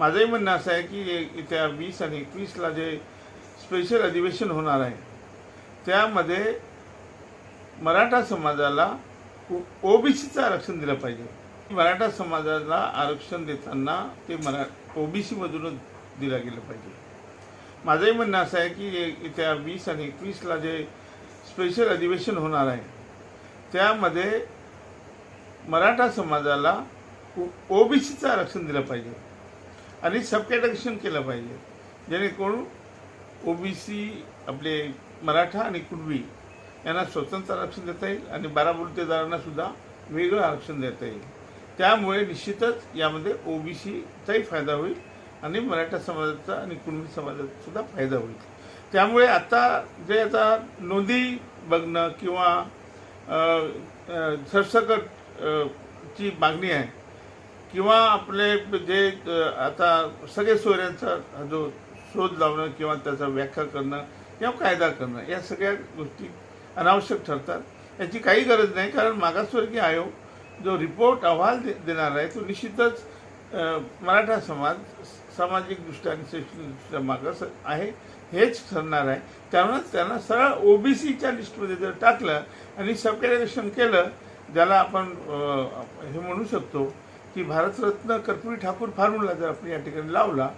माझंही म्हणणं असं आहे की येत्या 20 आणि 21ला जे स्पेशल अधिवेशन होणार आहे त्यामध्ये मराठा समाजाला ओबीसीचं आरक्षण दिलं पाहिजे। मराठा समाजाला आरक्षण देताना ते ओबीसीमधूनच दिलं गेलं पाहिजे। माझंही म्हणणं असं आहे की येत्या 20 आणि 21ला जे स्पेशल अधिवेशन होणार आहे त्यामध्ये मराठा समाजाला ओबीसीचं आरक्षण दिलं पाहिजे आणि सब कॅटेगरीशन केलं पाहिजे, जेणेकरून ओबीसी आपले मराठा आणि कुणबी यांना स्वतंत्र आरक्षण देता येईल आणि 12 बलुतेदारांना सुद्धा वेगळं आरक्षण देता येईल। त्यामुळे निश्चितच यामध्ये ओबीसीचाही फायदा होईल आणि मराठा समाजाचा आणि कुणबी समाजाचा सुद्धा फायदा होईल। त्यामुळे आता नोंदी बघणं किंवा सरसकट ची मागणी आहे किंवा आपले जे आता सगळे सोयऱ्यांचा जो शोध लावणं किंवा त्याचा व्याख्या करणं किंवा कायदा करणं या सगळ्या गोष्टी अनावश्यक ठरतात। याची काही गरज नाही, कारण मागासवर्गीय आयोग जो रिपोर्ट अहवाल देणार आहे तो निश्चितच मराठा समाज सामाजिकदृष्ट्या आणि शैक्षणिकदृष्ट्या मागास आहे हेच ठरणार आहे। त्यामुळेच त्यांना सरळ ओबीसीच्या लिस्टमध्ये जर टाकलं आणि सब कॅटेगरीशन केलं, ज्याला आपण हे म्हणू शकतो की भारतरत्न कर्पूरी ठाकूर फॉर्म्युला जर आपण या ठिकाणी लावला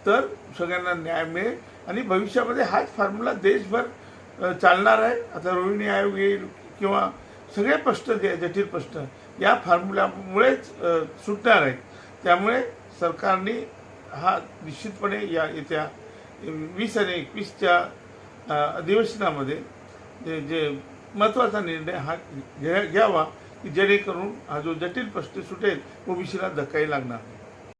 तर सगळ्यांना न्याय मिळेल आणि भविष्यामध्ये हाच फॉर्म्युला देशभर चालणार आहे। आता रोहिणी आयोग येईल किंवा सगळे प्रश्न जे जटिल प्रश्न या फॉर्म्युल्यामुळेच सुटणार आहेत। त्यामुळे सरकारने हा निश्चितपणे या येत्या 20 आणि 21च्या अधिवेशनामध्ये जे महत्त्वाचा निर्णय हा घ्यावा की जेणेकरून हा जो जटिल प्रश्न सुटेल ओबीसीला धक्काही लागणार नाही।